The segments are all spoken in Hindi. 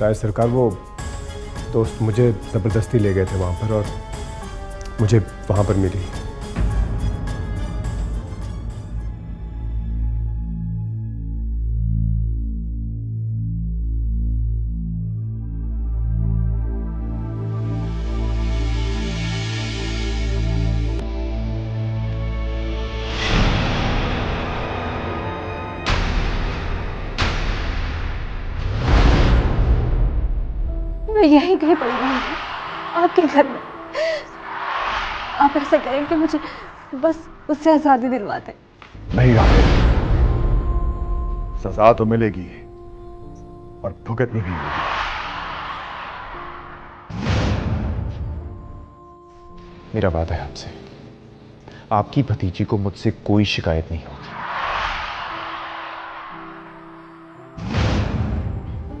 ताया सरकार, वो दोस्त मुझे ज़बरदस्ती ले गए थे वहाँ पर और मुझे वहाँ पर मिली। मैं यहीं कहीं पड़ी रहूंगी आपके घर में। आप ऐसा करें कि मुझे बस उससे आज़ादी दिलवा दें। नहीं राधे, सजा तो मिलेगी और भुगतनी भी होगी। मेरा वादा है आपसे, आपकी भतीजी को मुझसे कोई शिकायत नहीं होगी।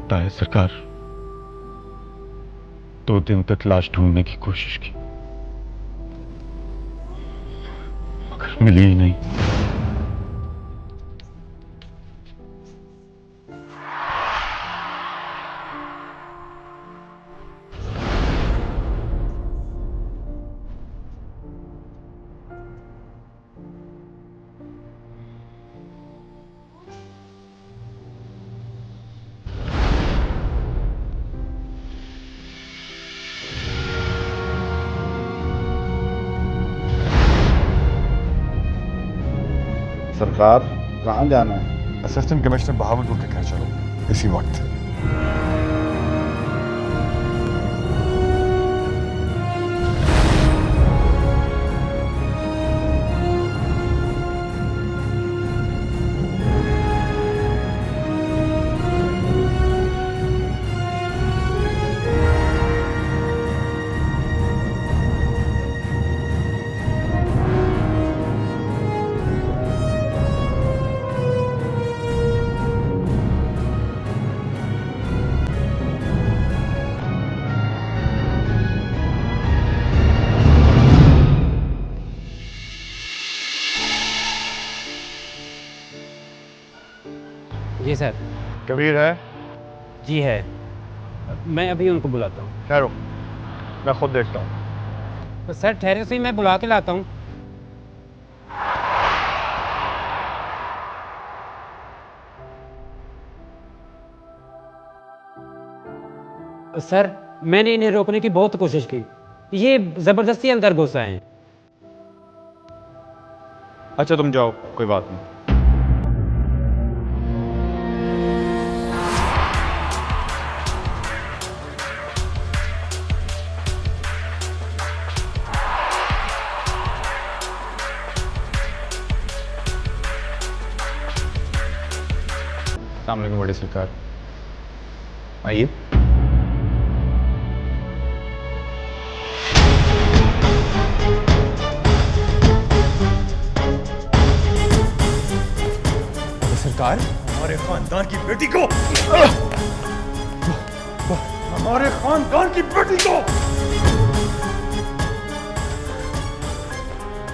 ताया सरकार, 2 दिन तक लाश ढूंढने की कोशिश की मगर मिली ही नहीं। सरकार, कहाँ जाना है? असिस्टेंट कमिश्नर बहावलपुर के घर चलो इसी वक्त। जी सर। कबीर है? जी है, मैं अभी उनको बुलाता हूँ। ठहरो, मैं खुद देखता हूँ। तो सर ठहरे से ही मैं बुला के लाता हूँ। सर मैंने इन्हें रोकने की बहुत कोशिश की, ये जबरदस्ती अंदर घुस आए हैं। अच्छा तुम जाओ, कोई बात नहीं। अस्सलाम वालेकुम बड़ी सरकार, आइए। सरकार, हमारे खानदान की बेटी को, हमारे खानदान की बेटी को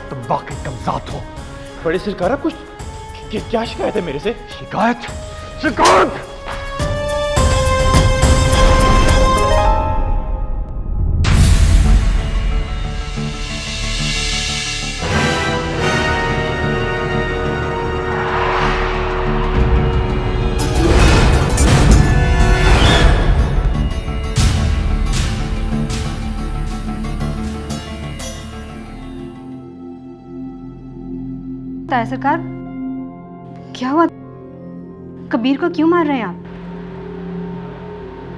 तुम बाकी कमजात हो। बड़ी सरकार, आप कुछ क्या शिकायत है मेरे से? शिकायत? शिकायत? ताया सरकार, क्या हुआ? कबीर को क्यों मार रहे हैं आप?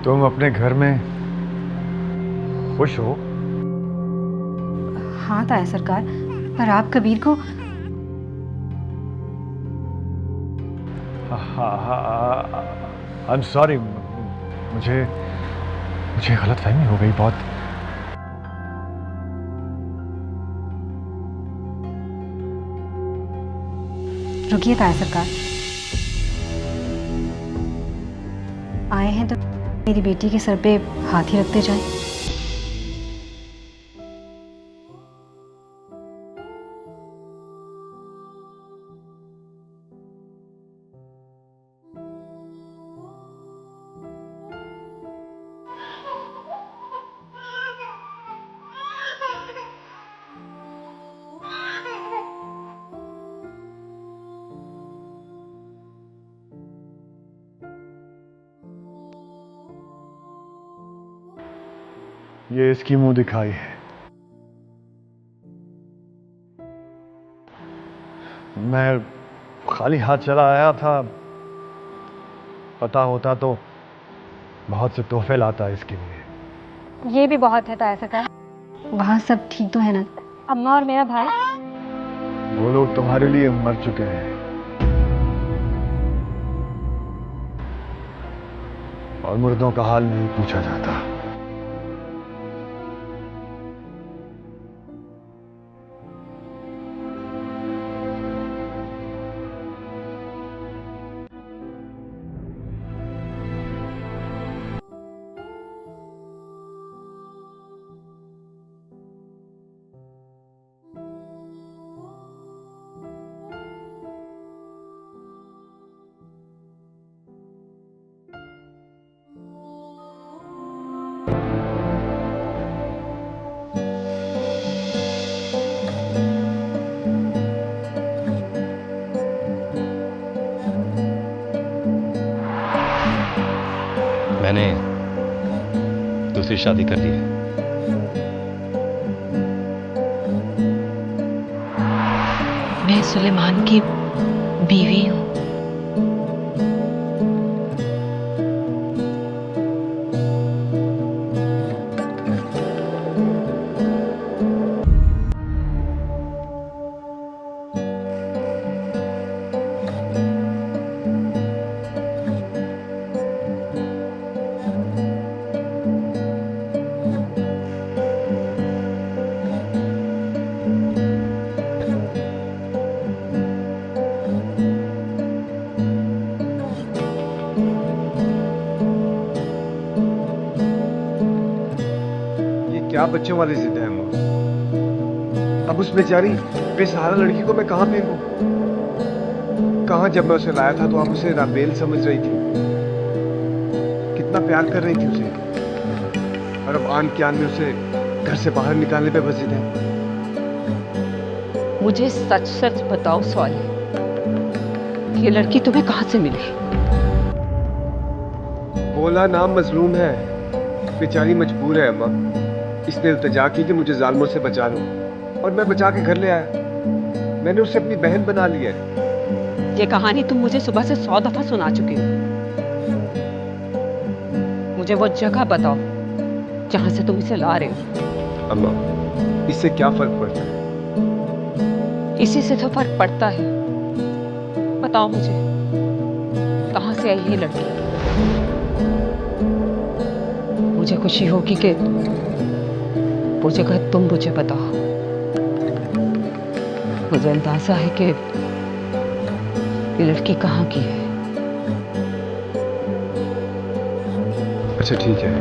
तुम अपने घर में खुश हो? हाँ ताया सरकार, पर आप कबीर को... आई एम सॉरी, मुझे गलतफहमी हो गई बहुत। रुकिए ताया सरकार, आए हैं तो मेरी बेटी के सर पे हाथ ही रखते जाएं। ये इसकी मुंह दिखाई है। मैं खाली हाथ चला आया था, पता होता तो बहुत से तोहफे लाता इसके लिए। ये भी बहुत है ताया सरकार। वहाँ सब ठीक तो है ना? अम्मा और मेरा भाई? वो लोग तुम्हारे लिए मर चुके हैं और मुर्दों का हाल नहीं पूछा जाता। मैंने दूसरी शादी कर ली है। मैं सुलेमान की बीवी हूँ। क्या बच्चों वाली जिद है अम्मा? अब उस बेचारी बेसहारा लड़की को मैं कहाँ फेंकूं? कहाँ जब मैं उसे लाया था तो आप उसे राबेल समझ रही थी, कितना प्यार कर रही थी उसे, और अब आन के आन में उसे घर से बाहर निकालने पे बस जिद है। मुझे सच सच बताओ सॉली, ये लड़की तुम्हें कहाँ से मिली? बोला नाम मजलूम है, बेचारी मजबूर है अम्मा। इसने इल्तिजा की कि मुझे जालिमों से बचा लो, और मैं बचा के घर ले आया। मैंने उसे अपनी बहन बना लिया है। ये कहानी तुम मुझे सुबह से 100 दफा सुना चुके हो। मुझे वो जगह बताओ जहां से तुम इसे ला रहे हो। अम्मा, इससे क्या फर्क पड़ता है? इसी से तो फर्क पड़ता है। बताओ मुझे, कहां से आई ये लड़की? मुझे खुशी होगी कि वो जगह तुम मुझे बताओ। मुझे अंदाजा है कि ये लड़की कहाँ की है। अच्छा ठीक है,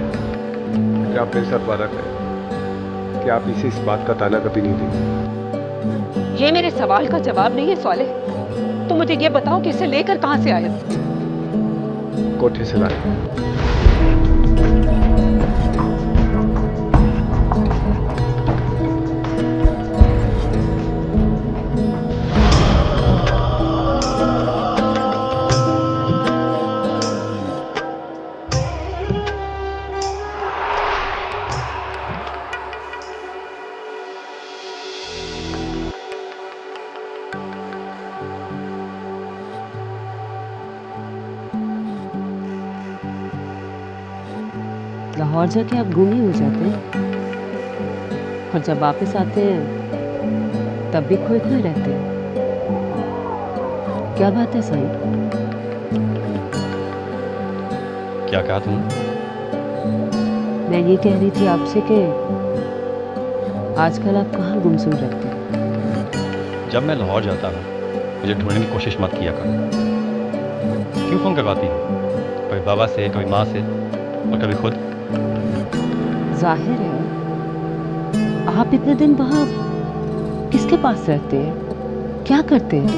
फिर आप मेरे साथ वादा करें कि आप इसे इस बात का ताना कभी नहीं देंगे। ये मेरे सवाल का जवाब नहीं है सॉले। तुम मुझे ये बताओ कि इसे लेकर कहाँ से आए? कोठे से लाए। लाहौर जाके आप गुम ही हो जाते हैं, और जब वापस आते हैं तब भी खोए खोए रहते हैं। क्या बात है साईं? क्या कहा तुमने? मैं ये कह रही थी आपसे कि आजकल आप कहाँ गुमसुम रहते हैं? जब मैं लाहौर जाता हूँ मुझे ढूंढने की कोशिश मत किया करो। क्यों फोन करवाती हो? कभी बाबा से, कभी माँ से, और कभी खुद। जाहिर है आप इतने दिन वहाँ किसके पास रहते हैं, क्या करते हैं?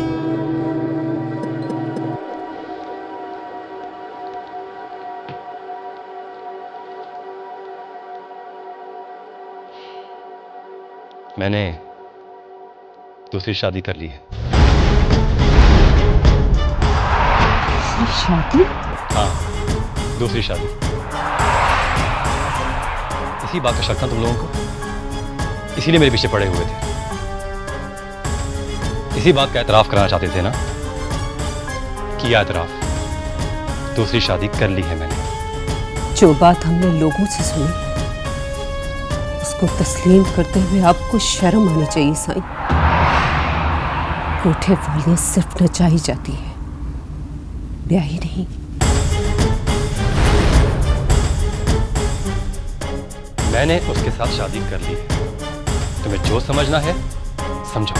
मैंने दूसरी शादी कर ली है। शादी? हाँ, दूसरी शादी। इसी बात का शक था तुम लोगों को, इसीलिए मेरे पीछे पड़े हुए थे। इसी बात का एतराफ कराना चाहते थे ना? किया एतराफ, दूसरी शादी कर ली है मैंने। जो बात हमने लोगों से सुनी उसको तस्लीम करते हुए आपको शर्म आनी चाहिए साईं। कोठे वालियां सिर्फ नचाई जाती है, ब्याही नहीं। मैंने उसके साथ शादी कर ली है, तुम्हें जो समझना है समझो।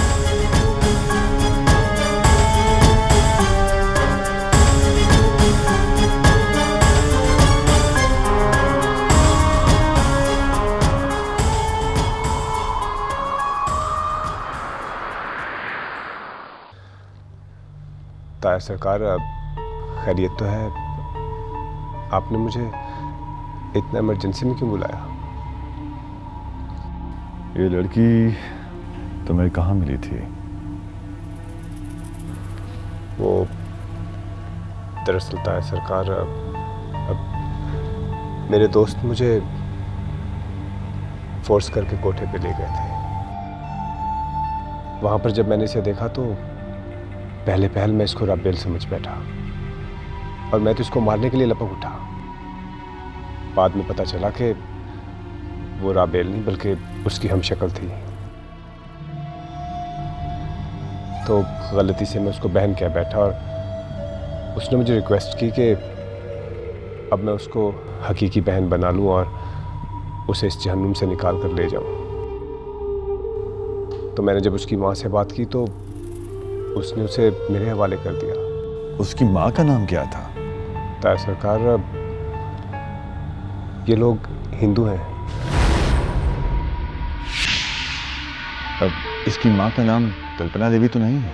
ताया सरकार, खैरियत तो है? आपने मुझे इतना इमरजेंसी में क्यों बुलाया? ये लड़की तुम्हें कहाँ मिली थी? वो दरअसल ताया सरकार, अब मेरे दोस्त मुझे फोर्स करके कोठे पे ले गए थे। वहां पर जब मैंने इसे देखा तो पहले पहल मैं इसको राबेल समझ बैठा और मैं तो इसको मारने के लिए लपक उठा। बाद में पता चला कि वो राबेल नहीं बल्कि उसकी हमशक्ल थी। तो गलती से मैं उसको बहन कह बैठा और उसने मुझे रिक्वेस्ट की कि अब मैं उसको हकीकी बहन बना लूं और उसे इस जहन्नुम से निकाल कर ले जाऊं। तो मैंने जब उसकी माँ से बात की तो उसने उसे मेरे हवाले कर दिया। उसकी माँ का नाम क्या था? ताया सरकार, ये लोग हिंदू हैं। अब इसकी माँ का नाम कल्पना देवी तो नहीं है?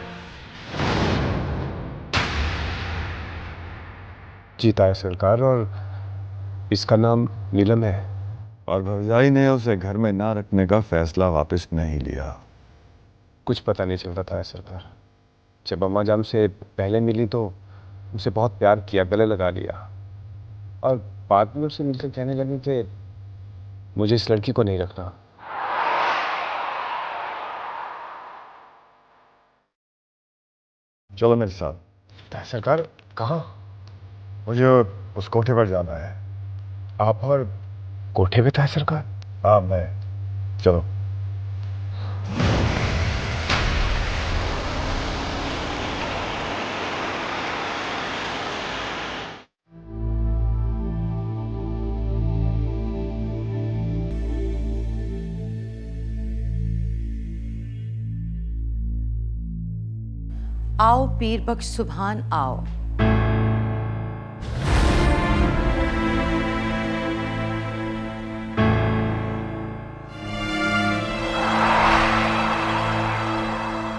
जी ताया सरकार, और इसका नाम नीलम है। और भौजाई ने उसे घर में ना रखने का फैसला वापस नहीं लिया? कुछ पता नहीं चलता ताया सरकार। जब अम्मा जान से पहले मिली तो उसे बहुत प्यार किया, गले लगा लिया, और बाद में उससे मिलकर कहने लगी कि मुझे इस लड़की को नहीं रखना। चलो मेरे साथ। ताया सरकार, कहाँ? मुझे उस कोठे पर जाना है। आप और कोठे पे ताया सरकार? हाँ, मैं। चलो। आओ पीर बख्श सुभान आओ।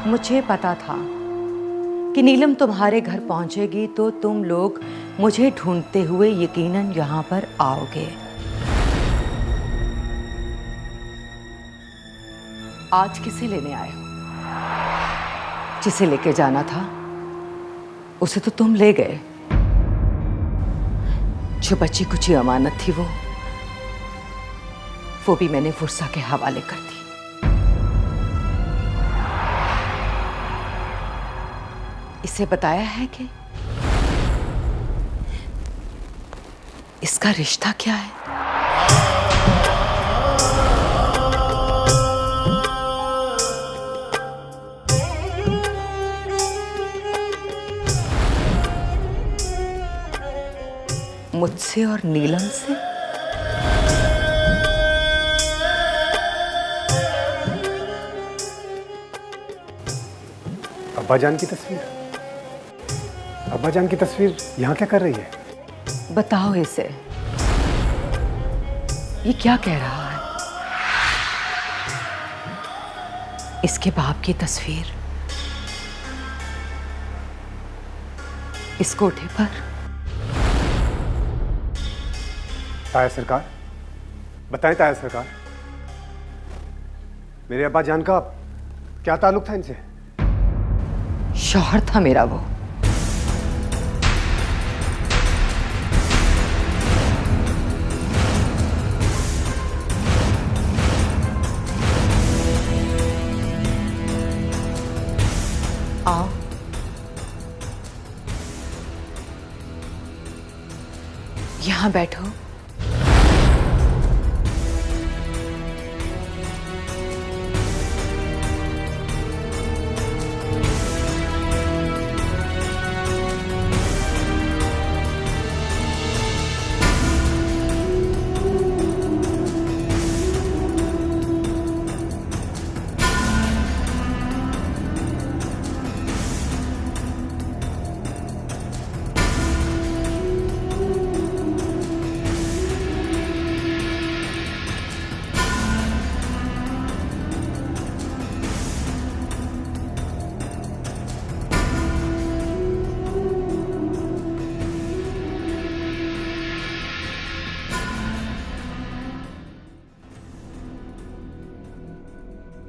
मुझे पता था कि नीलम तुम्हारे घर पहुंचेगी तो तुम लोग मुझे ढूंढते हुए यकीनन यहां पर आओगे। आज किसे लेने आए हो? जिसे लेके जाना था उसे तो तुम ले गए। जो बची कुची अमानत थी वो भी मैंने फुर्सा के हवाले कर दी। इसे बताया है कि इसका रिश्ता क्या है? मुझसे और नीलम से? अब्बा जान की तस्वीर? अब्बा जान की तस्वीर यहाँ क्या कर रही है? बताओ इसे, ये क्या कह रहा है? इसके बाप की तस्वीर इस कोठे पर? ताया सरकार, बताएं ताया सरकार, मेरे अब्बा जान का क्या ताल्लुक था इनसे? शौहर था मेरा वो। यहाँ बैठो।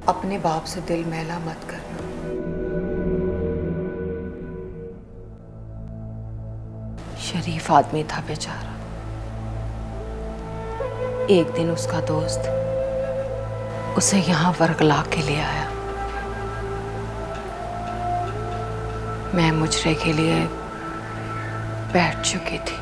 अपने बाप से दिल मैला मत करना। शरीफ आदमी था बेचारा। एक दिन उसका दोस्त उसे यहाँ वर्गला के ले आया। मैं मुजरे के लिए बैठ चुकी थी।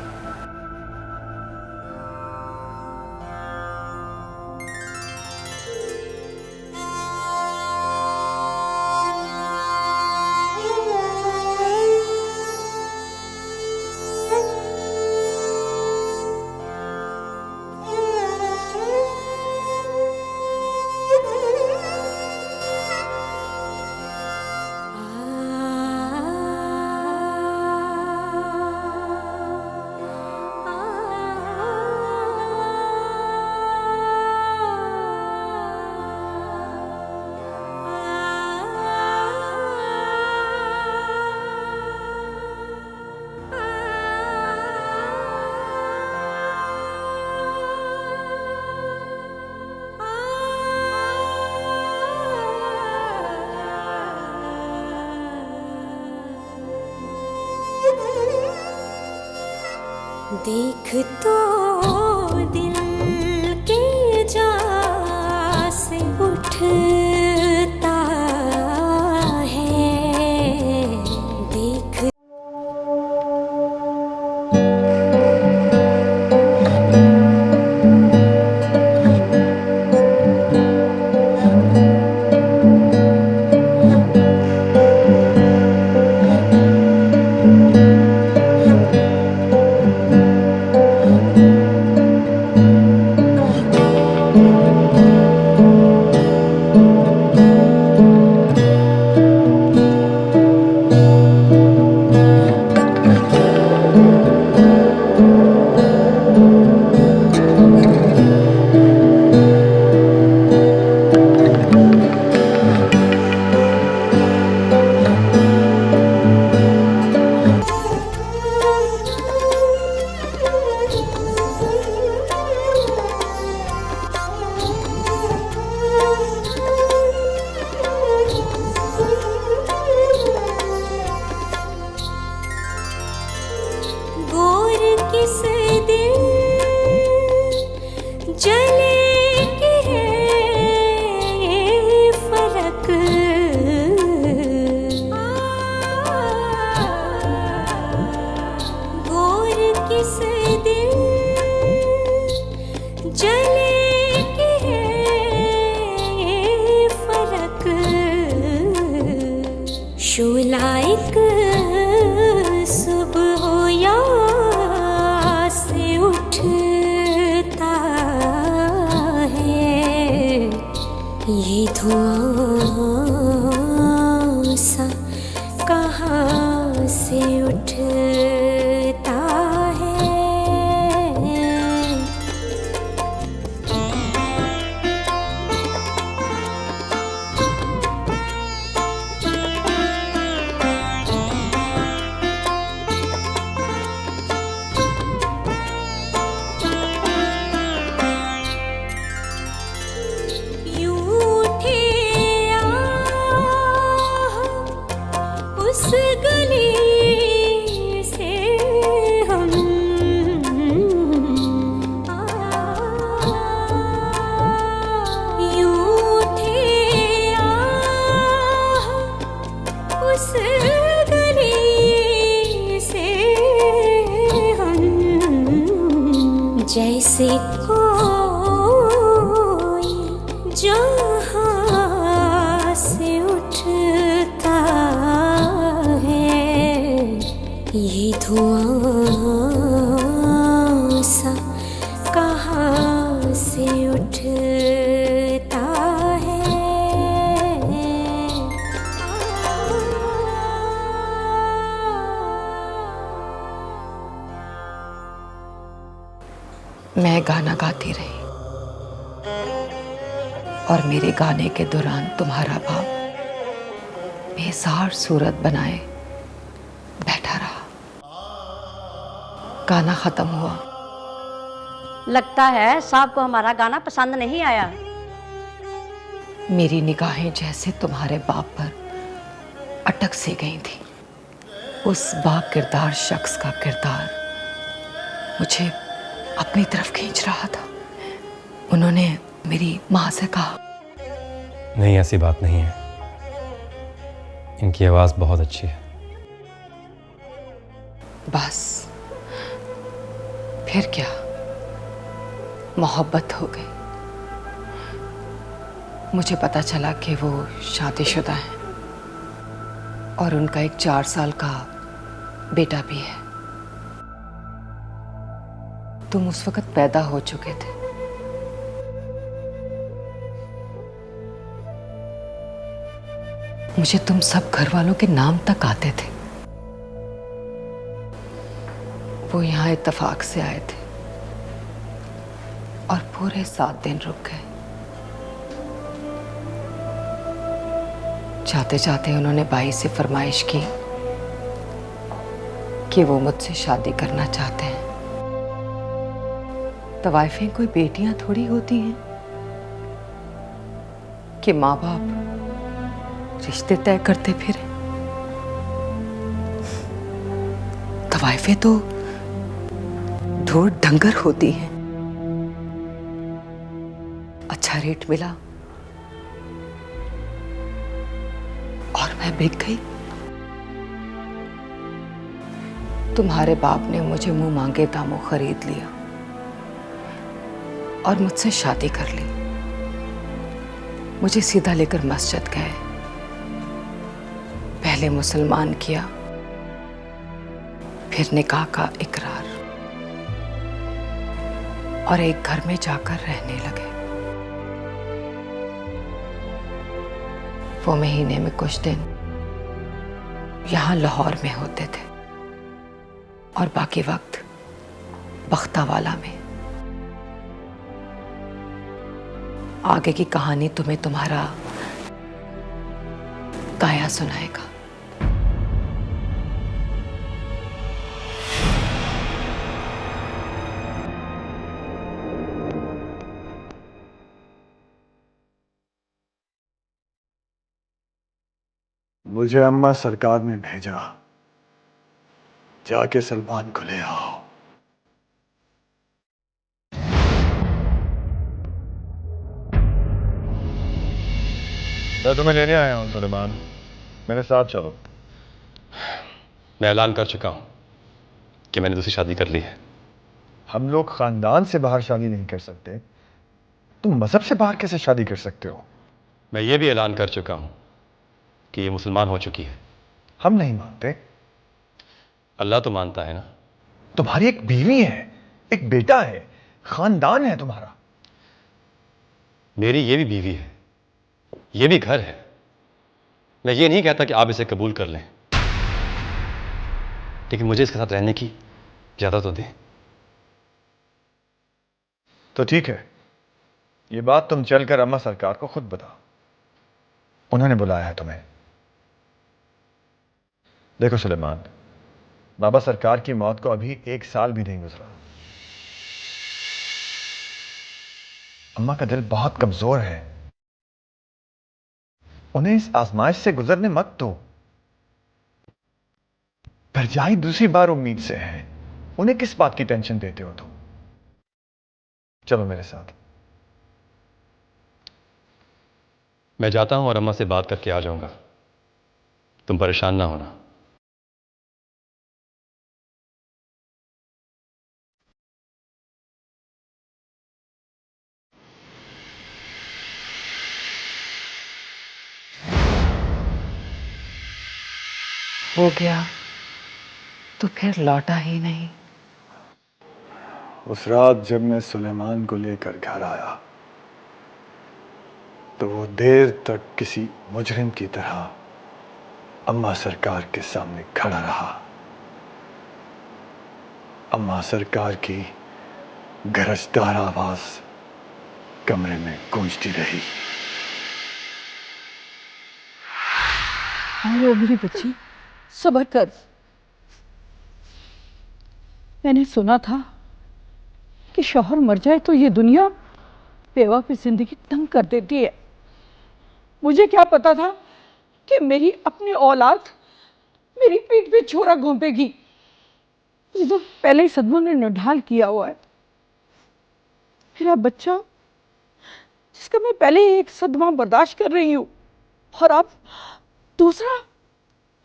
देख तो दिल के जा से उठता है। देख शोलाइक सुबह हो या से उठता है। ये धुआं सा कहाँ से उठता है। यूं उठे धुआं सा कहाँ से उठता है। मैं गाना गाती रही और मेरे गाने के दौरान तुम्हारा बाप बेजार सूरत बनाए बैठा रहा। गाना खत्म हुआ। लगता है साहब को हमारा गाना पसंद नहीं आया। मेरी निगाहें जैसे तुम्हारे बाप पर अटक सी गई थी। उस बाकिरदार शख्स का किरदार मुझे अपनी तरफ खींच रहा था। उन्होंने मेरी माँ से कहा, नहीं ऐसी बात नहीं है, इनकी आवाज़ बहुत अच्छी है। बस फिर क्या, मोहब्बत हो गई। मुझे पता चला कि वो शादीशुदा हैं और उनका एक 4 साल का बेटा भी है। तुम उस वक्त पैदा हो चुके थे। मुझे तुम सब घर वालों के नाम तक आते थे। वो यहाँ इत्तेफाक से आए थे और पूरे 7 दिन रुक गए। जाते जाते उन्होंने बाई से फरमाइश की कि वो मुझसे शादी करना चाहते हैं। तवाइफें कोई बेटियां थोड़ी होती हैं कि माँ बाप रिश्ते तय करते फिरे। तवाइफें तो ढोर डंगर होती हैं। अच्छा रेट मिला और मैं बिक गई। तुम्हारे बाप ने मुझे मुंह मांगे दामों खरीद लिया और मुझसे शादी कर ली। मुझे सीधा लेकर मस्जिद गए, पहले मुसलमान किया, फिर निकाह का इकरार और एक घर में जाकर रहने लगे। वो महीने में कुछ दिन यहाँ लाहौर में होते थे और बाकी वक्त बख्तावाला में। आगे की कहानी तुम्हें तुम्हारा ताया सुनाएगा। मुझे अम्मा सरकार ने भेजा, जाके सलमान को ले आओ। मैं तुम्हें लेने आया हूं सलमान, मेरे साथ चलो। मैं ऐलान कर चुका हूँ कि मैंने दूसरी शादी कर ली है। हम लोग खानदान से बाहर शादी नहीं कर सकते, तुम मजहब से बाहर कैसे शादी कर सकते हो? मैं ये भी ऐलान कर चुका हूँ कि ये मुसलमान हो चुकी है। हम नहीं मानते। अल्लाह तो मानता है ना। तुम्हारी एक बीवी है, एक बेटा है, खानदान है तुम्हारा। मेरी ये भी बीवी है, ये भी घर है। मैं ये नहीं कहता कि आप इसे कबूल कर लें, लेकिन मुझे इसके साथ रहने की इजाज़त तो दें। तो ठीक है, ये बात तुम चलकर अम्मा सरकार को खुद बताओ, उन्होंने बुलाया है तुम्हें। देखो सुलेमान, बाबा सरकार की मौत को अभी 1 साल भी नहीं गुजरा। अम्मा का दिल बहुत कमजोर है, उन्हें इस आजमाइश से गुजरने मत दो। भरजाई दूसरी बार उम्मीद से है, उन्हें किस बात की टेंशन देते हो तुम? चलो मेरे साथ। मैं जाता हूं और अम्मा से बात करके आ जाऊंगा, तुम परेशान ना होना। हो गया, तो फिर लौटा ही नहीं। उस रात जब मैं सुलेमान को लेकर घर आया तो वो देर तक किसी मुजरिम की तरह अम्मा सरकार के सामने खड़ा रहा। अम्मा सरकार की गरजदार आवाज कमरे में गूंजती रही। अरे मेरी बच्ची, सब्र कर। मैंने सुना था कि शौहर मर जाए तो ये दुनिया बेवा की जिंदगी तंग कर देती है। मुझे क्या पता था कि मेरी अपनी औलाद मेरी पीठ पे छोरा घोंपेगी। ये तो पहले ही सदमों ने निढाल किया हुआ है। मेरा बच्चा जिसका मैं पहले ही एक सदमा बर्दाश्त कर रही हूँ और अब दूसरा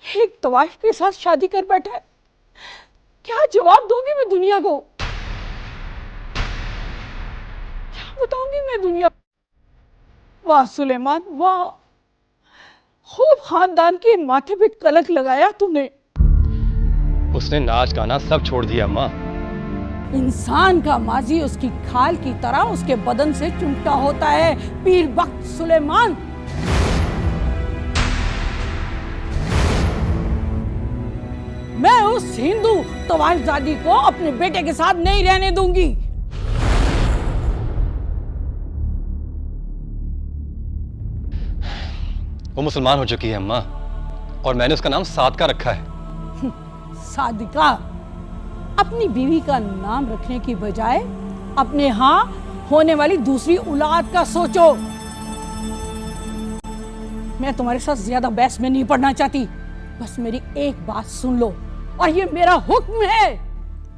एक तवाइफ के साथ शादी कर बैठा है। क्या जवाब दूंगी मैं दुनिया को? क्या बताऊंगी मैं दुनिया? वाह सुलेमान वाह, खूब खानदान के माथे पे कलंक लगाया तुमने। उसने नाच गाना सब छोड़ दिया अम्मा। इंसान का माजी उसकी खाल की तरह उसके बदन से चिमटा होता है पीर बख्त सुलेमान। मैं उस हिंदू तवाइफजादी को अपने बेटे के साथ नहीं रहने दूंगी। वो मुसलमान हो चुकी है अम्मा, और मैंने उसका नाम सादका रखा है। सादिका, अपनी बीवी का नाम रखने की बजाय अपने यहाँ होने वाली दूसरी औलाद का सोचो। मैं तुम्हारे साथ ज्यादा बहस में नहीं पड़ना चाहती, बस मेरी एक बात सुन लो, और ये मेरा हुक्म है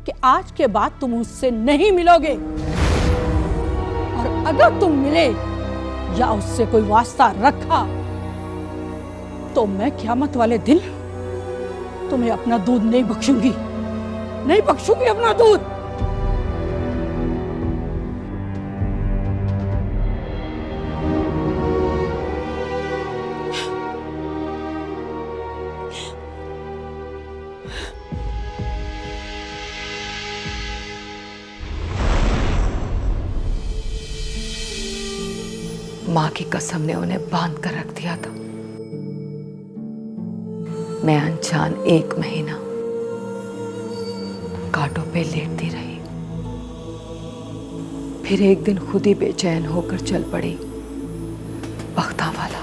कि आज के बाद तुम उससे नहीं मिलोगे, और अगर तुम मिले या उससे कोई वास्ता रखा तो मैं क़यामत वाले दिन तुम्हें अपना दूध नहीं बख्शूंगी, नहीं बख्शूंगी अपना दूध। माँ की कसम ने उन्हें बांध कर रख दिया था। मैं अनजान 1 महीना कांटों पे लेटती रही, फिर एक दिन खुद ही बेचैन होकर चल पड़ी बख्ता वाला।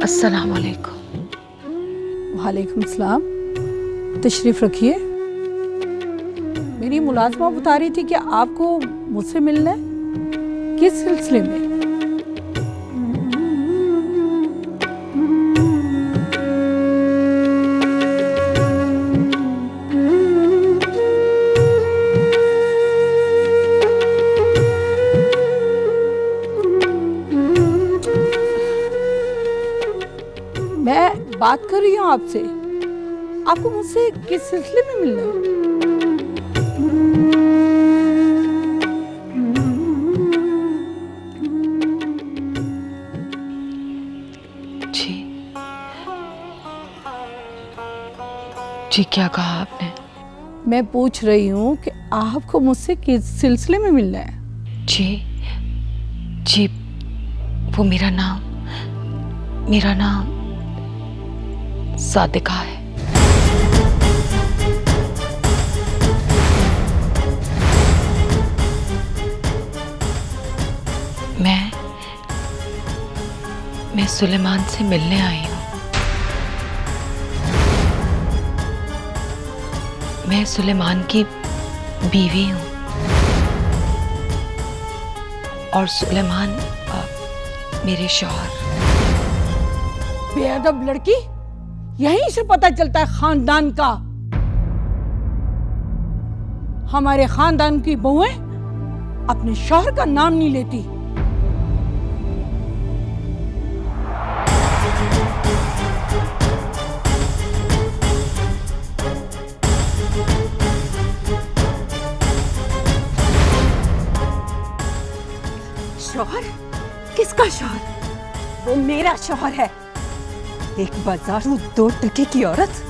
अस्सलाम वालेकुम। वालेकुम सलाम, तशरीफ रखिए। मेरी मुलाजमा बता रही थी कि आपको मुझसे मिलना है, किस सिलसिले में? मैं बात कर रही हूँ आपसे, आपको मुझसे किस सिलसिले में मिलना है? जी जी, क्या कहा आपने? मैं पूछ रही हूँ कि आपको मुझसे किस सिलसिले में मिलना है? जी जी, वो मेरा नाम मेरा नाम सादिका है। मैं सुलेमान से मिलने आई हूँ। मैं सुलेमान की बीवी हूँ और सुलेमान मेरे शौहर। बेअदब लड़की, यहीं से पता चलता है खानदान का। हमारे खानदान की बहुएं अपने शौहर का नाम नहीं लेती। शौहर? किसका शौहर? वो मेरा शौहर है। एक बाजारू 2 टके की औरत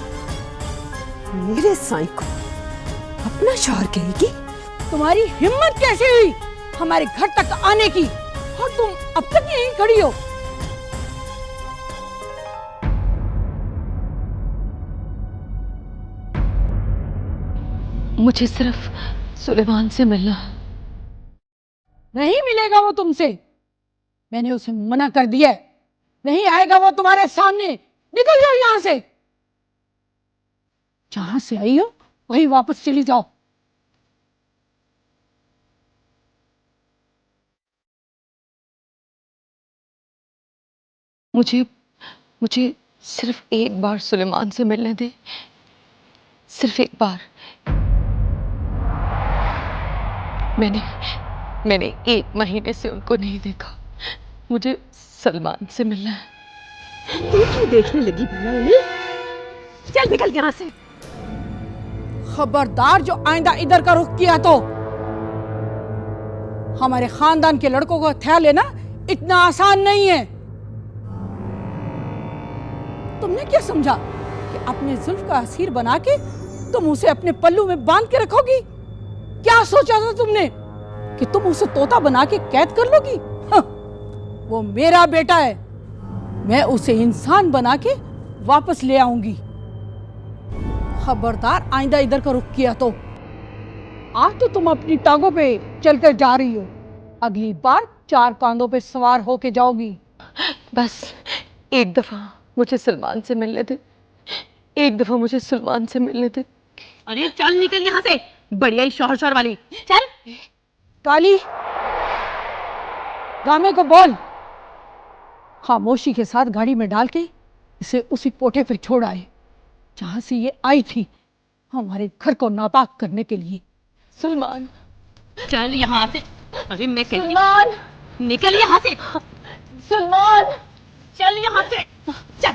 मेरे साईं को अपना शौहर कहेगी? तुम्हारी हिम्मत कैसे हुई हमारे घर तक आने की, और तुम अब तक यहीं खड़ी हो? मुझे सिर्फ सुलेमान से मिलना। नहीं मिलेगा वो तुमसे। मैंने उसे मना कर दिया है। नहीं आएगा वो तुम्हारे सामने। निकल जाओ यहां से। जहां से आई हो वहीं वापस चली जाओ। मुझे सिर्फ एक बार सुलेमान से मिलने दे। सिर्फ एक बार। मैंने 1 महीने से उनको नहीं देखा। मुझे सलमान से मिलना है। तू क्यों देखने लगी भला उन्हें? चल निकल यहाँ से। खबरदार जो आइंदा इधर का रुख किया तो हमारे खानदान के लड़कों को हथिया लेना इतना आसान नहीं है। तुमने क्या समझा कि अपने जुल्फ का असीर बना के तुम उसे अपने पल्लू में बांध के रखोगी? क्या सोचा था तुमने कि तुम उसे तोता बना के कैद कर लोगी? हाँ, वो मेरा बेटा है। मैं उसे इंसान बना के वापस ले आऊंगी। खबरदार आइंदा इधर का रुख किया तो। आज तो तुम अपनी टांगों पे चलकर जा रही हो, अगली बार 4 कांधों पे सवार होके जाओगी। बस एक दफा मुझे सलमान से मिलने दे। एक दफा मुझे सलमान से मिलने दे। अरे चल निकल यहाँ से, बढ़िया ही शौहर शौहर वाली। चल। काली, गामे को बोल खामोशी के साथ गाड़ी में डाल के इसे उसी कोठे पे छोड़ आए जहां से ये आई थी, हमारे घर को नापाक करने के लिए। सलमान, चल यहाँ से। अरे मैं कहती हूँ निकल यहाँ से। सलमान, चल यहाँ से। चल।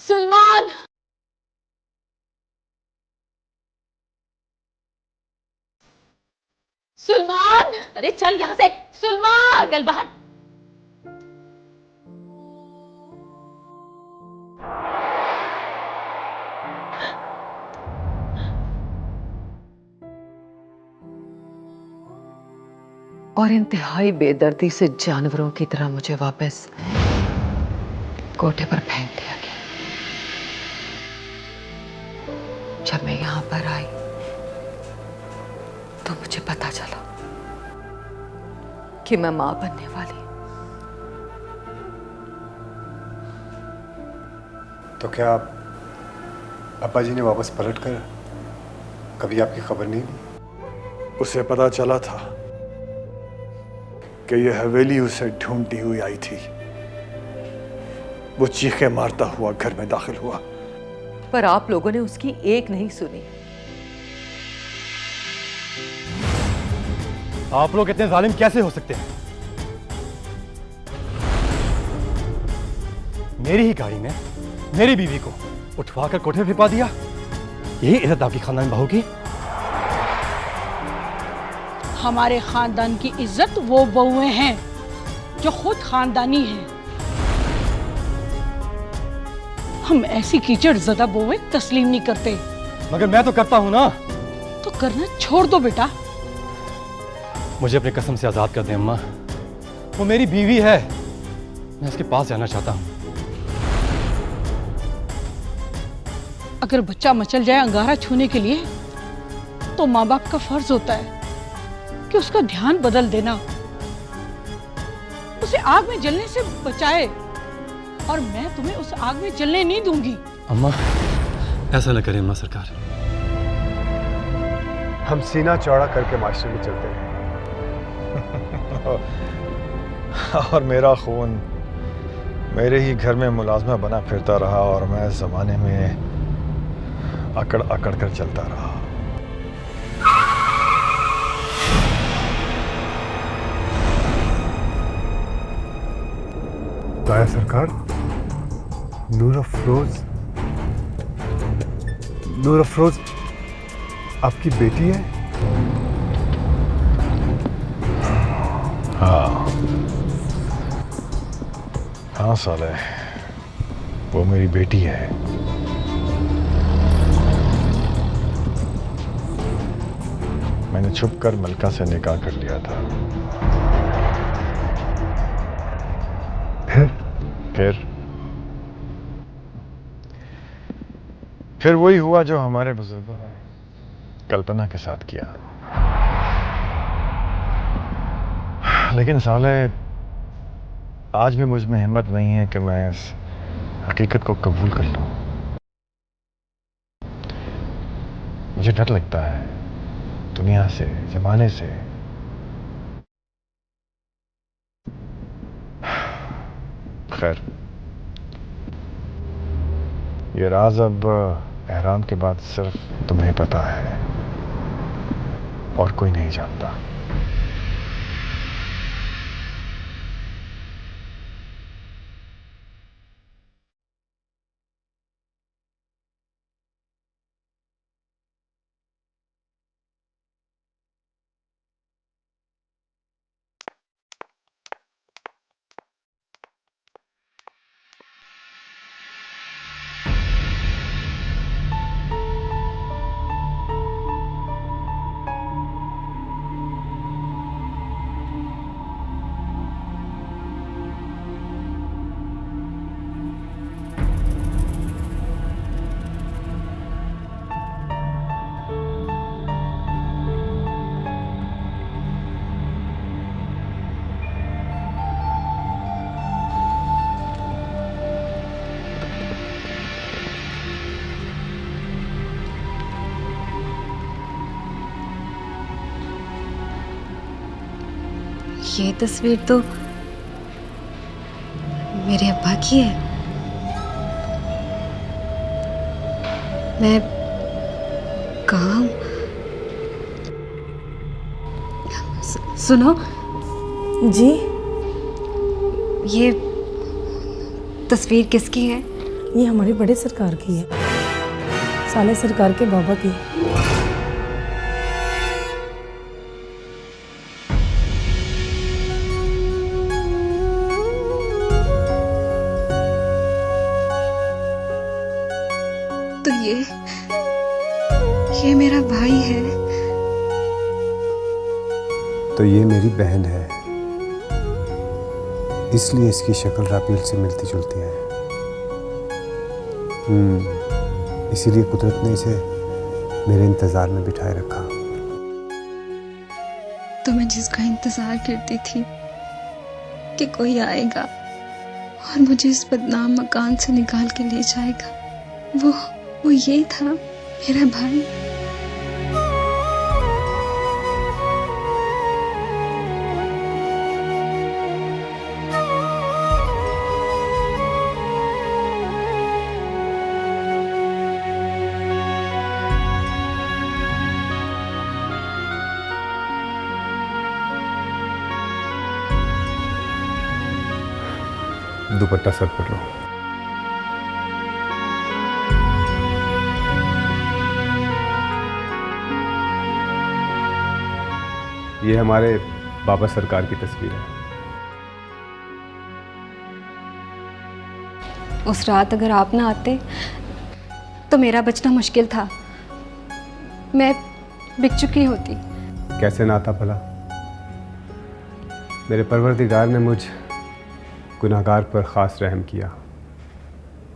सलमान, सलमान, अरे चल यहाँ से। सलमान, चल बाहर। और इंतहाई बेदर्दी से जानवरों की तरह मुझे वापस कोठे पर फेंक दिया गया। जब मैं यहां पर आई तो मुझे पता चला कि मैं मां बनने वाली। तो क्या अब्बा जी ने वापस पलट कर कभी आपकी खबर नहीं ली? उसे पता चला था कि यह हवेली उसे ढूंढती हुई आई थी। वो चीखे मारता हुआ घर में दाखिल हुआ। पर आप लोगों ने उसकी एक नहीं सुनी। आप लोग इतने जालिम कैसे हो सकते हैं? मेरी ही गाड़ी में मेरी बीवी को उठवाकर कोठे में फिपा दिया। यही इज्जत आपकी खानदान बहू की? हमारे खानदान की इज्जत वो बहुएं हैं जो खुद खानदानी हैं। हम ऐसी कीचड़ ज़दा बहुएं तस्लीम नहीं करते। मगर मैं तो करता हूं ना। तो करना छोड़ दो बेटा। मुझे अपनी कसम से आजाद कर दें अम्मा। वो मेरी बीवी है, मैं उसके पास जाना चाहता हूँ। अगर बच्चा मचल जाए अंगारा छूने के लिए, तो माँ बाप का फर्ज होता है कि उसका ध्यान बदल देना, उसे आग में जलने से बचाए। और मैं तुम्हें उस आग में जलने नहीं दूंगी। अम्मा, ऐसा न करें अम्मा सरकार। हम सीना चौड़ा करके माशरे में चलते हैं और मेरा खून मेरे ही घर में मुलाजमा बना फिरता रहा और मैं ज़माने में अकड़ अकड़ कर चलता रहा। दाया सरकार, नूर अफरोज आपकी बेटी है? हाँ साले, वो मेरी बेटी है। मैंने छुपकर मलका से निकाह कर लिया था। फिर वही हुआ जो हमारे बुजुर्गों ने कल्पना के साथ किया। लेकिन साले, आज भी मुझ में हिम्मत नहीं है कि मैं इस हकीकत को कबूल कर लूं। मुझे डर लगता है दुनिया से, जमाने से। खैर, ये राज अब एहराम के बाद सिर्फ तुम्हें पता है और कोई नहीं जानता। ये तस्वीर तो मेरे अब्बा की है। मैं कहाँ हूँ? सुनो जी, ये तस्वीर किसकी है? ये हमारे बड़े सरकार की है, साले सरकार के बाबा की। तो ये मेरा भाई है। तो ये मेरी बहन है, इसलिए इसकी शक्ल रापील से मिलती जुलती है। इसीलिए कुदरत ने इसे मेरे इंतजार में बिठाए रखा। तो मैं जिसका इंतजार करती थी कि कोई आएगा और मुझे इस बदनाम मकान से निकाल के ले जाएगा, वो ये था मेरा भाई। दुपट्टा सर पर लो। ये हमारे बाबा सरकार की तस्वीर है। उस रात अगर आप ना आते तो मेरा बचना मुश्किल था। मैं बिक चुकी होती। कैसे ना आता भला? मेरे परवरदिगार ने मुझ गुनाहगार पर ख़ास रहम किया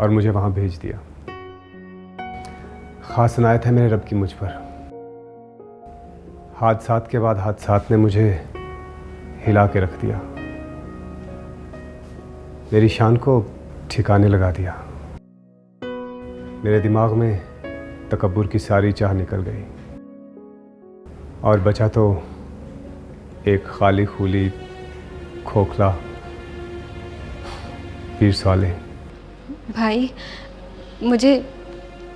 और मुझे वहाँ भेज दिया। ख़ास इनायत है मेरे रब की मुझ पर। हादसात के बाद हादसात ने मुझे हिला के रख दिया, मेरी शान को ठिकाने लगा दिया। मेरे दिमाग में तकब्बुर की सारी चाह निकल गई और बचा तो एक खाली खूली खोखला पीर साले। भाई, मुझे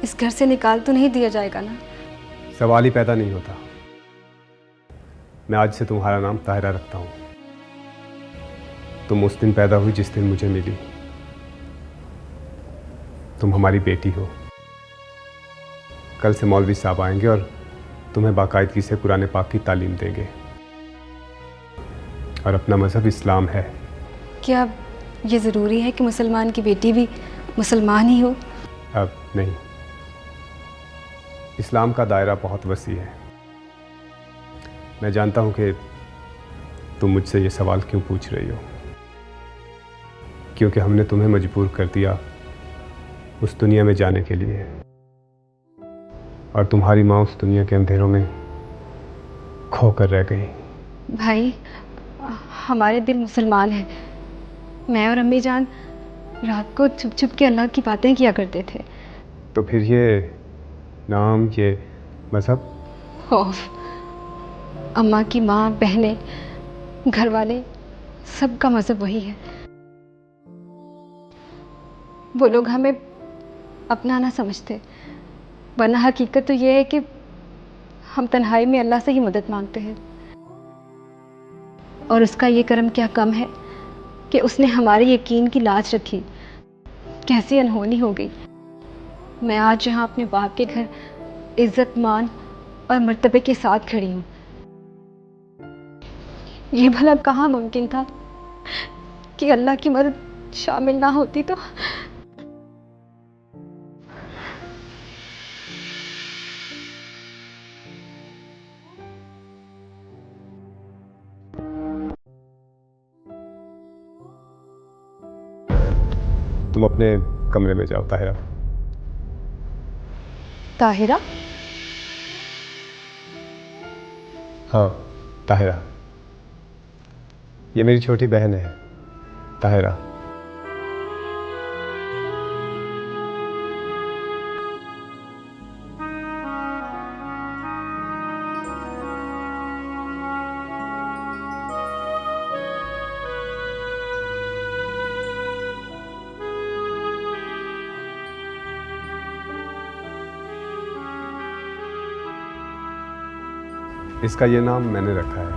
इस घर से निकाल तो नहीं दिया जाएगा ना? सवाल ही पैदा नहीं होता। मैं आज से तुम्हारा नाम ताहिरा रखता हूँ। तुम उस दिन पैदा हुई जिस दिन मुझे मिली। तुम हमारी बेटी हो। कल से मौलवी साहब आएंगे और तुम्हें बाकायदगी से कुरान पाक की तालीम देंगे और अपना मज़हब इस्लाम है। क्या ये ज़रूरी है कि मुसलमान की बेटी भी मुसलमान ही हो? अब नहीं, इस्लाम का दायरा बहुत वसी है। मैं जानता हूं कि तुम मुझसे ये सवाल क्यों पूछ रही हो, क्योंकि हमने तुम्हें मजबूर कर दिया उस दुनिया में जाने के लिए और तुम्हारी माँ उस दुनिया के अंधेरों में खो कर रह गई। भाई, हमारे दिल मुसलमान हैं। मैं और अम्मी जान रात को छुप छुप के अल्लाह की बातें किया करते थे। तो फिर ये नाम, ये मज़हब? खौफ। अम्मा की माँ, बहनें, घर वाले, सबका मज़हब वही है। वो लोग हमें अपना ना समझते, वरना हकीकत तो ये है कि हम तन्हाई में अल्लाह से ही मदद मांगते हैं। और उसका ये करम क्या कम है कि उसने हमारे यकीन की लाज रखी। कैसी अनहोनी हो गई। मैं आज यहाँ अपने बाप के घर इज्जत, मान और मर्तबे के साथ खड़ी हूँ। ये भला कहाँ मुमकिन था कि अल्लाह की मदद शामिल ना होती तो? तुम अपने कमरे में जाओ ताहिरा। ताहिरा? हाँ, ताहिरा। ये मेरी छोटी बहन है ताहिरा। इसका ये नाम मैंने रखा है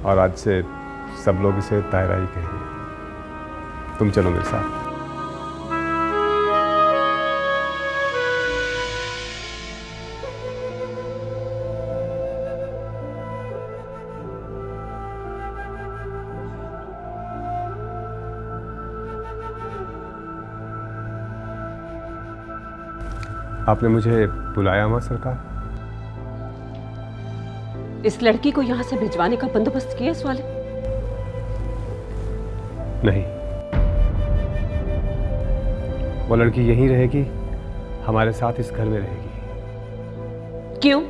और आज से सब लोग इसे ताहिरा ही कहेंगे। तुम चलो मेरे साथ। आपने मुझे बुलाया अम्मा सरकार? इस लड़की को यहां से भिजवाने का बंदोबस्त किया इस वाले? नहीं, वो लड़की यहीं रहेगी, हमारे साथ इस घर में रहेगी। क्यों?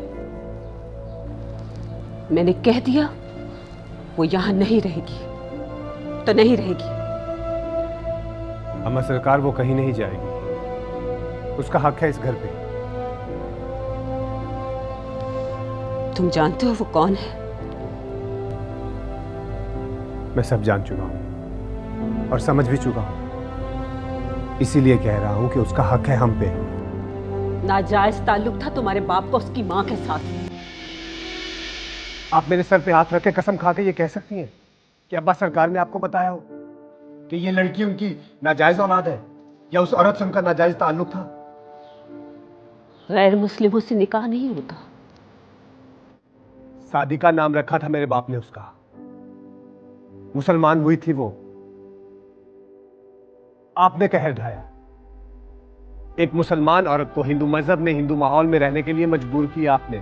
मैंने कह दिया वो यहां नहीं रहेगी तो नहीं रहेगी। अम्मा सरकार, वो कहीं नहीं जाएगी। उसका हक है इस घर पे। तुम जानते हो वो कौन है? मैं सब जान चुका हूं और समझ भी चुका हूं। इसीलिए कह रहा हूं कि उसका हक है हम पे। नाजायज ताल्लुक था तुम्हारे बाप का उसकी मां के साथ। आप मेरे सर पे हाथ रख के कसम खा के ये कह सकती हैं कि अब्बा सरकार ने आपको बताया हो कि ये लड़की उनकी नाजायज औलाद है या उस औरत से उनका नाजायज ताल्लुक था? गैर मुस्लिमों से निकाह नहीं होता। सादिका नाम रखा था मेरे बाप ने उसका। मुसलमान हुई थी वो। आपने कहर ढाया। एक मुसलमान औरत को हिंदू मजहब ने, हिंदू माहौल में रहने के लिए मजबूर किया आपने।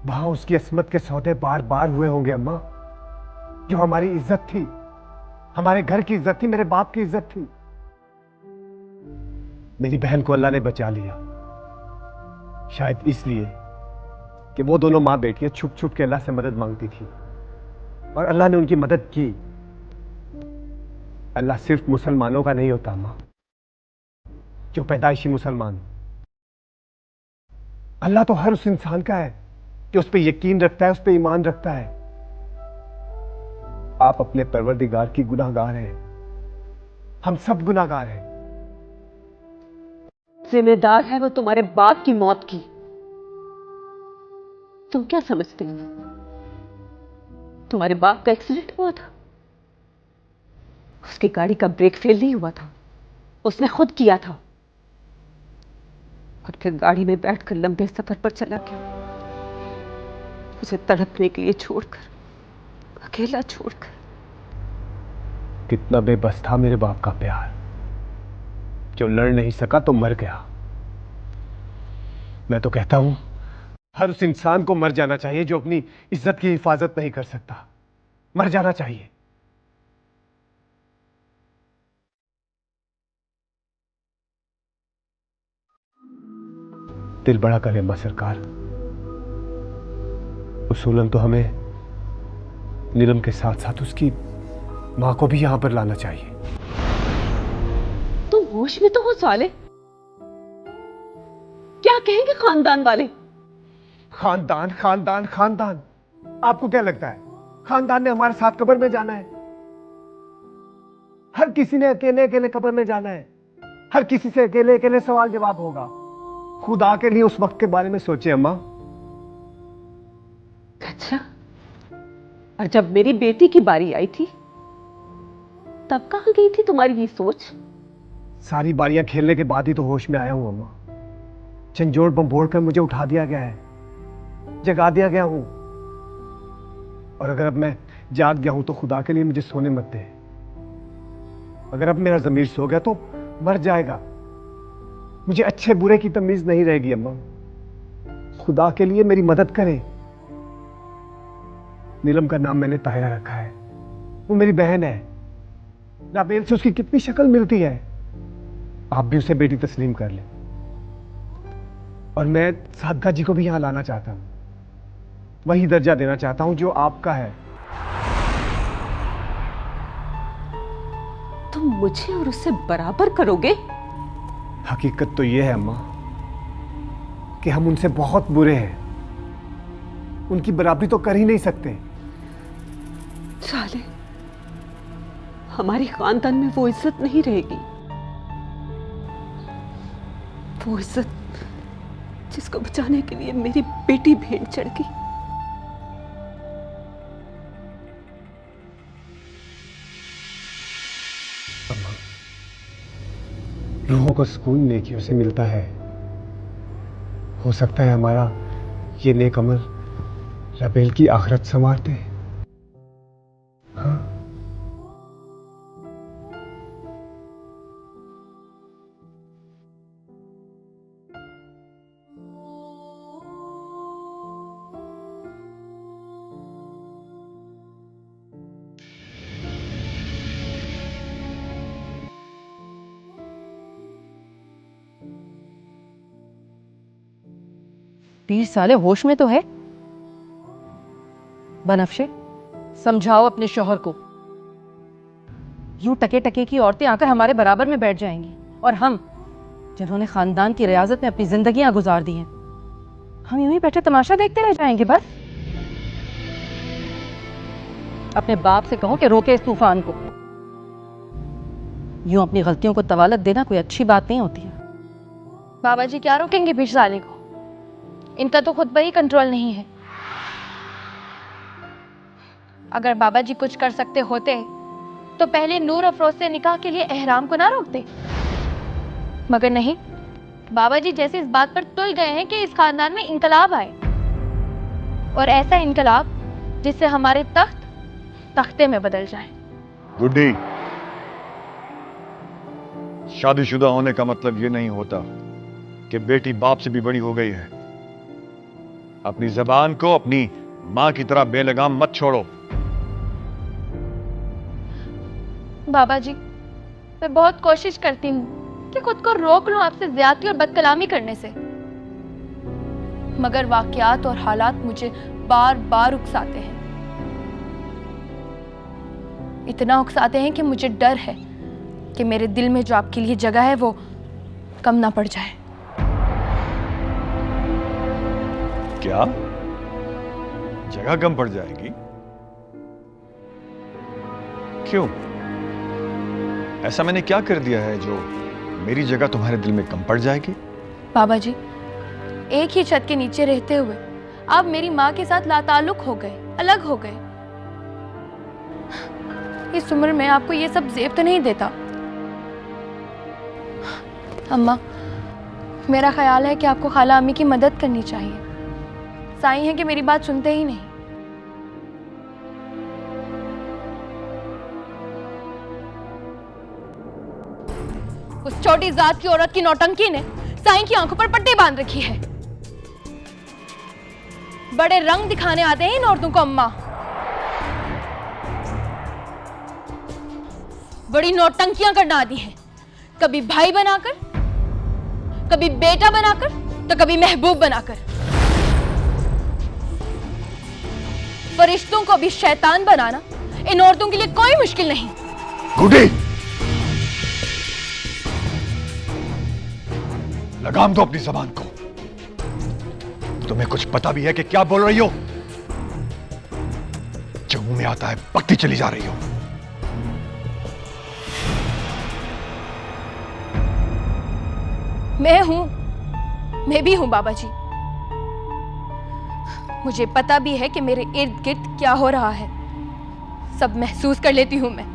वहां उसकी अस्मत के सौदे बार बार हुए होंगे अम्मा। जो हमारी इज्जत थी, हमारे घर की इज्जत थी, मेरे बाप की इज्जत थी। मेरी बहन को अल्लाह ने बचा लिया, शायद इसलिए कि वो दोनों मां बेटियां छुप छुप के अल्लाह से मदद मांगती थी और अल्लाह ने उनकी मदद की। अल्लाह सिर्फ मुसलमानों का नहीं होता अम्मा, जो पैदाइशी मुसलमान। अल्लाह तो हर उस इंसान का है जो उस पर यकीन रखता है, उस पर ईमान रखता है। आप अपने परवरदिगार की गुनाहगार हैं, हम सब गुनाहगार हैं। जिम्मेदार है वो तुम्हारे बाप की मौत की। तुम क्या समझते हो तुम्हारे बाप का एक्सीडेंट हुआ था? उसकी गाड़ी का ब्रेक फेल नहीं हुआ था, उसने खुद किया था और फिर गाड़ी में बैठकर लंबे सफर पर चला गया, उसे तड़पने के लिए छोड़कर, अकेला छोड़कर। कितना बेबस था मेरे बाप का प्यार, जो लड़ नहीं सका तो मर गया। मैं तो कहता हूं हर उस इंसान को मर जाना चाहिए जो अपनी इज्जत की हिफाजत नहीं कर सकता। मर जाना चाहिए। दिल बड़ा करे अम्मा सरकार। उसूलन तो हमें नीलम के साथ साथ उसकी मां को भी यहां पर लाना चाहिए। तुम होश में तो हो साले। क्या कहेंगे खानदान वाले? खानदान खानदान खानदान, आपको क्या लगता है खानदान ने हमारे साथ कब्र में जाना है? हर किसी ने अकेले अकेले कब्र में जाना है। हर किसी से अकेले अकेले सवाल जवाब होगा। खुदा के लिए उस वक्त के बारे में सोचे अम्मा। अच्छा, और जब मेरी बेटी की बारी आई थी तब कहां गई थी तुम्हारी ये सोच? सारी बारियां खेलने के बाद ही तो होश में आया हूं अम्मा। झंझोड़ बम्बोड़ कर मुझे उठा दिया गया है, जगा दिया गया हूं। और अगर अब मैं जाग गया हूं तो खुदा के लिए मुझे सोने मत दे। अगर अब मेरा ज़मीर सो गया तो मर जाएगा। मुझे अच्छे बुरे की तमीज नहीं रहेगी अम्मा। खुदा के लिए मेरी मदद करें। नीलम का नाम मैंने ताहिरा रखा है, वो मेरी बहन है। राबेल से उसकी कितनी शक्ल मिलती है। आप भी उसे बेटी तस्लीम कर लें। और मैं सादका जी को भी यहां लाना चाहता हूं, वही दर्जा देना चाहता हूं जो आपका है। तुम मुझे और उससे बराबर करोगे? हकीकत तो यह है अम्मा कि हम उनसे बहुत बुरे हैं, उनकी बराबरी तो कर ही नहीं सकते। साले, हमारी खानदान में वो इज्जत नहीं रहेगी, वो इज्जत जिसको बचाने के लिए मेरी बेटी भेंट चढ़ गई। अम्मा, रूहों को सुकून नेकियों से मिलता है। हो सकता है हमारा ये नेक अमल रबेल की आखिरत संवारते। हाँ? पीर साले होश में तो है? बनफ्शे, समझाओ अपने शौहर को। यूं टके टके की औरतें आकर हमारे बराबर में बैठ जाएंगी और हम, जिन्होंने खानदान की रियासत में अपनी जिंदगियां गुजार दी हैं, हम यूं ही बैठे तमाशा देखते रह जाएंगे बस। अपने बाप से कहो कि रोके इस तूफान को। यूं अपनी गलतियों को तवालत देना कोई अच्छी बात नहीं होती है। बाबा जी क्या रोकेंगे पीर साले को? इनका तो खुद पर ही कंट्रोल नहीं है। अगर बाबा जी कुछ कर सकते होते तो पहले नूर अफरोज से निकाह के लिए एहराम को ना रोकते, मगर नहीं, बाबा जी जैसे इस बात पर तुल गए हैं कि इस खानदान में इनकलाब आए, और ऐसा इनकलाब जिससे हमारे तख्त तख्ते में बदल जाए। गुड्डी, शादीशुदा होने का मतलब ये नहीं होता कि बेटी बाप से भी बड़ी हो गई है। अपनी जबान को अपनी मां की तरह बेलगाम मत छोड़ो। बाबा जी, मैं बहुत कोशिश करती हूँ कि खुद को रोक लूं आपसे ज्यादती और बदकलामी करने से, मगर वाकयात और हालात मुझे बार बार उकसाते हैं। इतना उकसाते हैं कि मुझे डर है कि मेरे दिल में जो आपके लिए जगह है वो कम ना पड़ जाए। क्या जगह कम पड़ जाएगी? क्यों? ऐसा मैंने क्या कर दिया है जो मेरी जगह तुम्हारे दिल में कम पड़ जाएगी? बाबा जी, एक ही छत के नीचे रहते हुए आप मेरी माँ के साथ लाताल्लुक हो गए, अलग हो गए। इस उम्र में आपको ये सब जेब तो नहीं देता? अम्मा, मेरा ख्याल है कि आपको खाला अम्मी की मदद करनी चाहिए। साईं है कि मेरी बात सुनते ही नहीं। उस छोटी जात की औरत की नौटंकी ने साईं की आंखों पर पट्टी बांध रखी है। बड़े रंग दिखाने आते हैं इन औरतों को अम्मा। बड़ी नौटंकियां करना आती हैं, कभी भाई बनाकर, कभी बेटा बनाकर, तो कभी महबूब बनाकर। फरिश्तों को भी शैतान बनाना इन औरतों के लिए कोई मुश्किल नहीं। गुड्डी, लगाम दो अपनी जबान को। तुम्हें कुछ पता भी है कि क्या बोल रही हो? जो मुंह में आता है पकती चली जा रही हो। मैं भी हूं बाबा जी। मुझे पता भी है कि मेरे इर्द गिर्द क्या हो रहा है। सब महसूस कर लेती हूं मैं।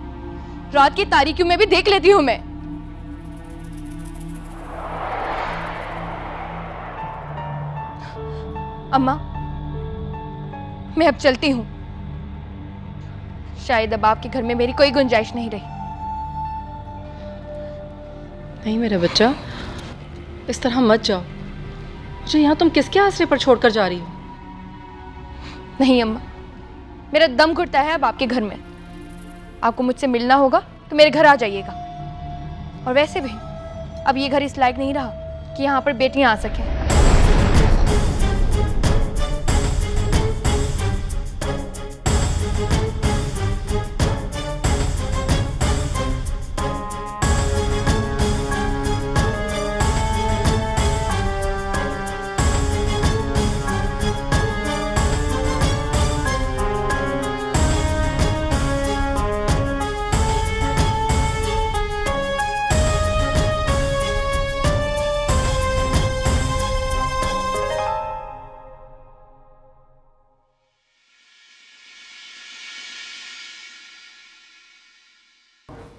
रात की तारीकियों में भी देख लेती हूं मैं। अम्मा, मैं अब चलती हूं। शायद अब आपके घर में मेरी कोई गुंजाइश नहीं रही। नहीं मेरा बच्चा, इस तरह मत जाओ। मुझे यहाँ तुम किसके आसरे पर छोड़कर जा रही हो? नहीं अम्मा, मेरा दम घुटता है अब आपके घर में। आपको मुझसे मिलना होगा तो मेरे घर आ जाइएगा। और वैसे भी अब ये घर इस लायक नहीं रहा कि यहाँ पर बेटियां आ सकें।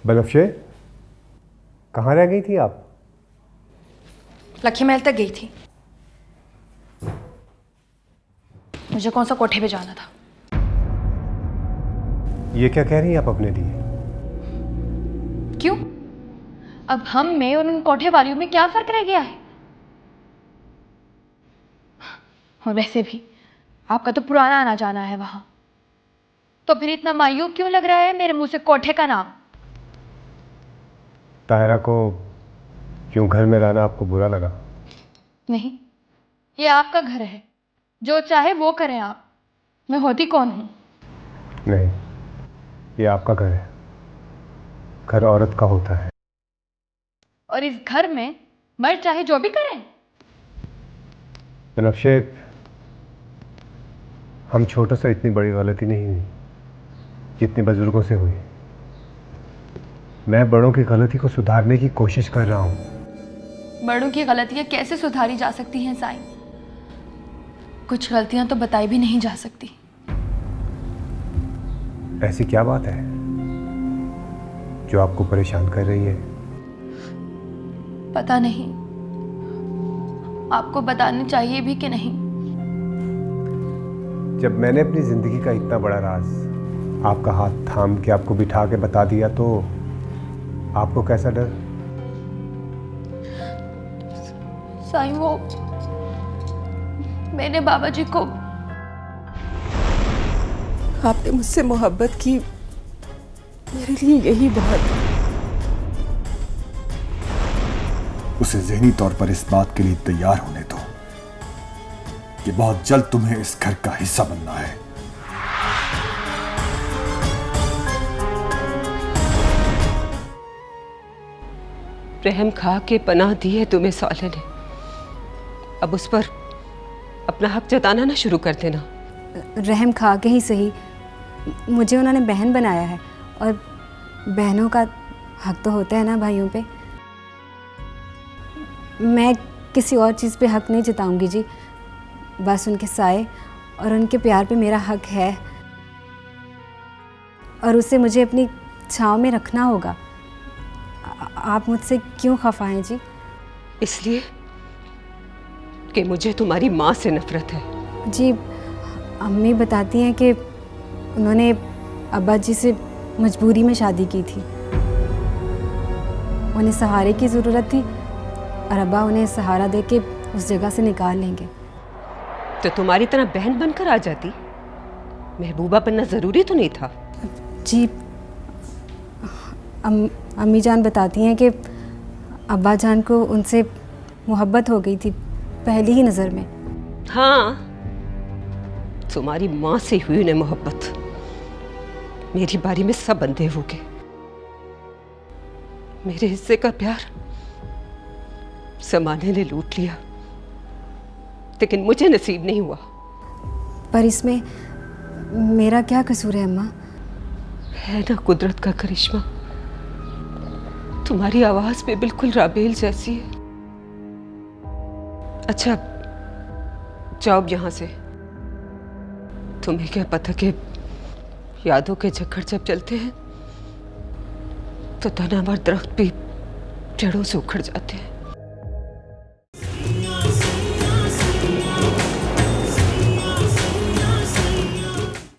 बनफ्शे, कहाँ रह गई थी आप? लक्ष्मी महल तक गई थी। मुझे कौन सा कोठे पे जाना था। ये क्या कह रही हैं आप अपने लिए? क्यों? अब हम में और उन कोठे वालियों में क्या फर्क रह गया है? और वैसे भी आपका तो पुराना आना जाना है वहां, तो फिर इतना मायूब क्यों लग रहा है मेरे मुंह से कोठे का नाम? तायरा को क्यों घर में लाना आपको बुरा लगा? नहीं, ये आपका घर है, जो चाहे वो करें आप। मैं होती कौन हूं? नहीं, ये आपका घर है। घर औरत का होता है। और इस घर में मर्द चाहे जो भी करें। बनफ्शे, हम छोटों से इतनी बड़ी गलती नहीं हुई जितनी बुजुर्गों से हुई। मैं बड़ों की गलती को सुधारने की कोशिश कर रहा हूं। बड़ों की गलतियां कैसे सुधारी जा सकती हैं साईं? कुछ गलतियां तो बताई भी नहीं जा सकती। ऐसी क्या बात है जो आपको परेशान कर रही है? पता नहीं, आपको बतानी चाहिए भी कि नहीं। जब मैंने अपनी जिंदगी का इतना बड़ा राज आपका हाथ थाम के आपको बिठा के बता दिया तो आपको कैसा डर? साईं, मैंने बाबा जी को आपने मुझसे मोहब्बत की, मेरे लिए यही बहुत। उसे ज़हनी तौर पर इस बात के लिए तैयार होने दो कि बहुत जल्द तुम्हें इस घर का हिस्सा बनना है। रहम खा के पनाह दी है तुम्हें साले ने, अब उस पर अपना हक जताना ना शुरू कर देना। रहम खा के ही सही, मुझे उन्होंने बहन बनाया है और बहनों का हक तो होता है ना भाइयों पे। मैं किसी और चीज़ पे हक नहीं जताऊंगी जी, बस उनके साए और उनके प्यार पे मेरा हक है और उसे मुझे अपनी छाँव में रखना होगा। आप मुझसे क्यों खफा हैं जी? इसलिए कि मुझे तुम्हारी माँ से नफरत है। जी अम्मी बताती हैं कि उन्होंने अब्बा जी से मजबूरी में शादी की थी, उन्हें सहारे की ज़रूरत थी और अब्बा उन्हें सहारा देके उस जगह से निकाल लेंगे। तो तुम्हारी तरह बहन बनकर आ जाती, महबूबा बनना ज़रूरी तो नहीं था? जी अम्मी जान बताती हैं कि अब्बा जान को उनसे मोहब्बत हो गई थी पहली ही नज़र में। हाँ, तुम्हारी माँ से हुई उन्हें मोहब्बत, मेरी बारी में सब अंधे हो गए। मेरे हिस्से का प्यार ज़माने ने लूट लिया, लेकिन मुझे नसीब नहीं हुआ। पर इसमें मेरा क्या कसूर है अम्मा? है ना कुदरत का करिश्मा, तुम्हारी आवाज भी बिल्कुल राबेल जैसी है। अच्छा जाओ यहाँ से, तुम्हें क्या पता कि यादों के झक्कड़ जब चलते हैं तो तनावर दरख्त भी जड़ों से उखड़ जाते हैं।